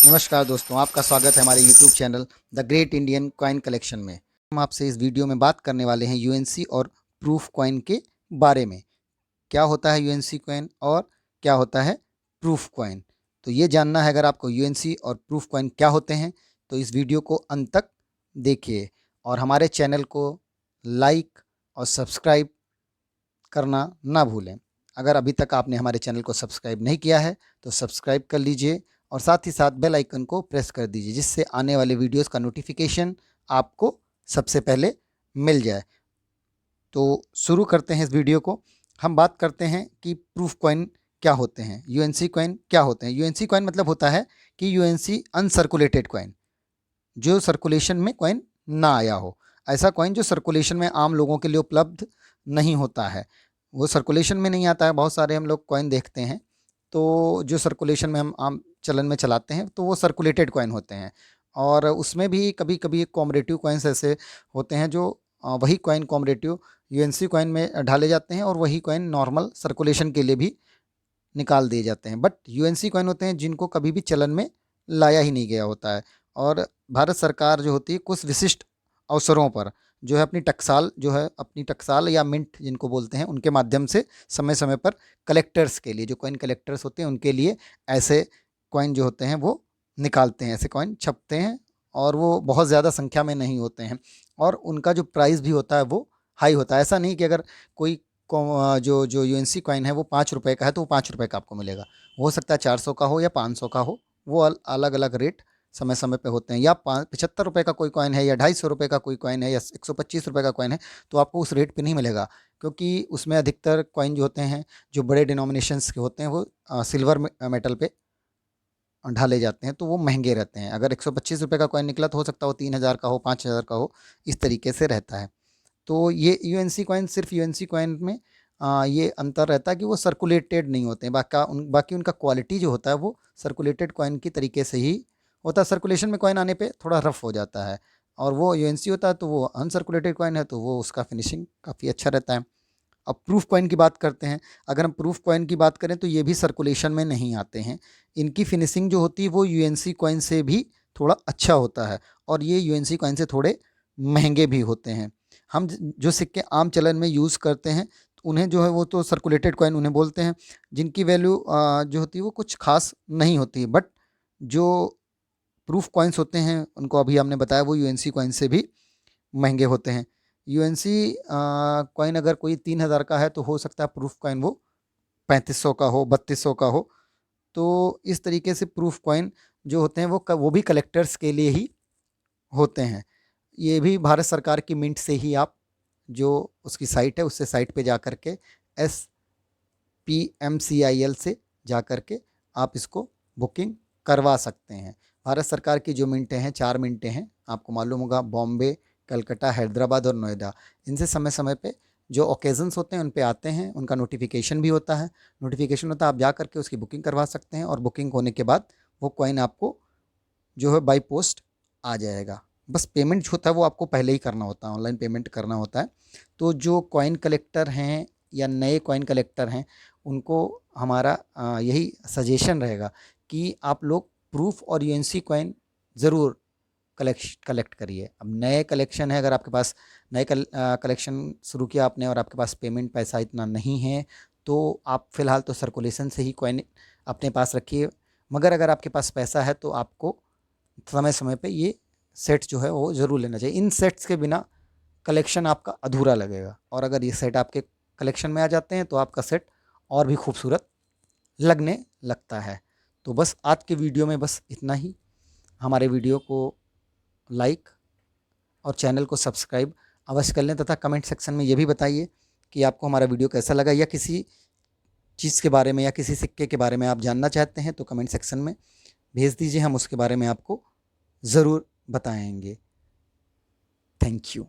नमस्कार दोस्तों, आपका स्वागत है हमारे YouTube channel the great Indian coin collection में। हम आपसे इस वीडियो में बात करने वाले हैं यूएनसी और प्रूफ कॉइन के बारे में। क्या होता है यूएनसी कॉइन और क्या होता है प्रूफ कॉइन, तो ये जानना है। अगर आपको यूएनसी और प्रूफ कॉइन क्या होते हैं तो इस वीडियो को अंत तक देखिए और हमारे चैनल को लाइक और सब्सक्राइब करना ना भूलें। अगर अभी तक आपने हमारे चैनल को सब्सक्राइब नहीं किया है तो सब्सक्राइब कर लीजिए और साथ ही साथ बेल आइकन को प्रेस कर दीजिए, जिससे आने वाले वीडियोस का नोटिफिकेशन आपको सबसे पहले मिल जाए। तो शुरू करते हैं इस वीडियो को। हम बात करते हैं कि प्रूफ कॉइन क्या होते हैं, यूएनसी कॉइन क्या होते हैं। यूएनसी कॉइन मतलब होता है कि यूएनसी अनसर्कुलेटेड कॉइन, जो सर्कुलेशन में कॉइन ना आया हो। ऐसा कॉइन जो सर्कुलेशन में आम लोगों के लिए उपलब्ध नहीं होता है, वो सर्कुलेशन में नहीं आता है। बहुत सारे हम लोग कॉइन देखते हैं तो जो सर्कुलेशन में हम आम चलन में चलाते हैं तो वो सर्कुलेटेड कॉइन होते हैं। और उसमें भी कभी कभी कॉमरेटिव कॉइन्स ऐसे होते हैं जो वही कॉइन कॉमरेटिव यूएनसी कॉइन में ढाले जाते हैं और वही कॉइन नॉर्मल सर्कुलेशन के लिए भी निकाल दिए जाते हैं। बट यूएनसी कॉइन होते हैं जिनको कभी भी चलन में लाया ही नहीं गया होता है। और भारत सरकार जो होती है कुछ विशिष्ट अवसरों पर जो है अपनी टकसाल या मिंट जिनको बोलते हैं उनके माध्यम से समय समय पर कलेक्टर्स के लिए, जो कॉइन कलेक्टर्स होते हैं उनके लिए ऐसे कॉइन जो होते हैं वो निकालते हैं, ऐसे कॉइन छपते हैं। और वो बहुत ज़्यादा संख्या में नहीं होते हैं और उनका जो प्राइस भी होता है वो हाई होता है। ऐसा नहीं कि अगर कोई जो जो यूएनसी कॉइन है वो 5 रुपये का है तो वो 5 रुपये का आपको मिलेगा। हो सकता है 400 का हो या 500 का हो, वो अलग अलग रेट समय समय पे होते हैं। या 75 रुपये का कोई कॉइन है या 250 रुपये का कोई कॉइन है या 125 रुपये का कॉइन है तो आपको उस रेट पे नहीं मिलेगा, क्योंकि उसमें अधिकतर कॉइन जो होते हैं जो बड़े डिनोमिनेशंस के होते हैं वो सिल्वर मेटल पे ढाले जाते हैं तो वो महंगे रहते हैं। अगर 125 रुपये का कॉइन निकला तो हो सकता है वो 3,000 का हो, 5,000 का हो, इस तरीके से रहता है। तो ये यूएनसी कॉइन, सिर्फ यूएनसी कॉइन में ये अंतर रहता है कि वो सर्कुलेटेड नहीं होते हैं। बाकी उनका क्वालिटी जो होता है वो सर्कुलेटेड कॉइन की तरीके से ही होता है। सर्कुलेशन में कॉइन आने पे थोड़ा रफ हो जाता है और वो यूएनसी होता है तो वो अनसर्कुलेटेड कॉइन है तो वो उसका फिनिशिंग काफ़ी अच्छा रहता है। अब प्रूफ कॉइन की बात करते हैं। अगर हम प्रूफ कॉइन की बात करें तो ये भी सर्कुलेशन में नहीं आते हैं। इनकी फिनिशिंग जो होती है वो यूएनसी कॉइन से भी थोड़ा अच्छा होता है और ये यूएनसी कॉइन से थोड़े महंगे भी होते हैं। हम जो सिक्के आम चलन में यूज़ करते हैं तो उन्हें जो है वो तो सर्कुलेटेड कॉइन उन्हें बोलते हैं, जिनकी वैल्यू जो होती है वो कुछ खास नहीं होती है। बट जो प्रूफ कॉइन्स होते हैं उनको अभी हमने बताया वो यूएनसी कॉइन से भी महंगे होते हैं। यूएनसी कॉइन अगर कोई 3,000 का है तो हो सकता है प्रूफ कॉइन वो 3500 का हो, 3200 का हो। तो इस तरीके से प्रूफ कॉइन जो होते हैं वो भी कलेक्टर्स के लिए ही होते हैं। ये भी भारत सरकार की मिंट से ही आप, जो उसकी साइट है उससे साइट पे जा कर के SPMCIL से जा कर के आप इसको बुकिंग करवा सकते हैं। भारत सरकार की जो मिंटें हैं 4 मिंटें हैं, आपको मालूम होगा, बॉम्बे, कलकत्ता, हैदराबाद और नोएडा। इनसे समय समय पे जो ओकेजन्स होते हैं उन पे आते हैं, उनका नोटिफिकेशन भी होता है। नोटिफिकेशन होता है, आप जा करके उसकी बुकिंग करवा सकते हैं और बुकिंग होने के बाद वो कॉइन आपको जो है बाई पोस्ट आ जाएगा। बस पेमेंट जो होता है वो आपको पहले ही करना होता है, ऑनलाइन पेमेंट करना होता है। तो जो कॉइन कलेक्टर हैं या नए कॉइन कलेक्टर हैं उनको हमारा यही सजेशन रहेगा कि आप लोग प्रूफ और यूएनसी कॉइन ज़रूर कलेक्ट करिए। अब नए कलेक्शन है, अगर आपके पास नए कलेक्शन शुरू किया आपने और आपके पास पेमेंट पैसा इतना नहीं है तो आप फ़िलहाल तो सर्कुलेशन से ही कॉइन अपने पास रखिए। मगर अगर आपके पास पैसा है तो आपको समय समय पे ये सेट जो है वो ज़रूर लेना चाहिए। इन सेट्स के बिना कलेक्शन आपका अधूरा लगेगा और अगर ये सेट आपके कलेक्शन में आ जाते हैं तो आपका सेट और भी खूबसूरत लगने लगता है। तो बस आज के वीडियो में बस इतना ही। हमारे वीडियो को लाइक और चैनल को सब्सक्राइब अवश्य कर लें तथा कमेंट सेक्शन में ये भी बताइए कि आपको हमारा वीडियो कैसा लगा, या किसी चीज़ के बारे में या किसी सिक्के के बारे में आप जानना चाहते हैं तो कमेंट सेक्शन में भेज दीजिए, हम उसके बारे में आपको ज़रूर बताएंगे। Thank you.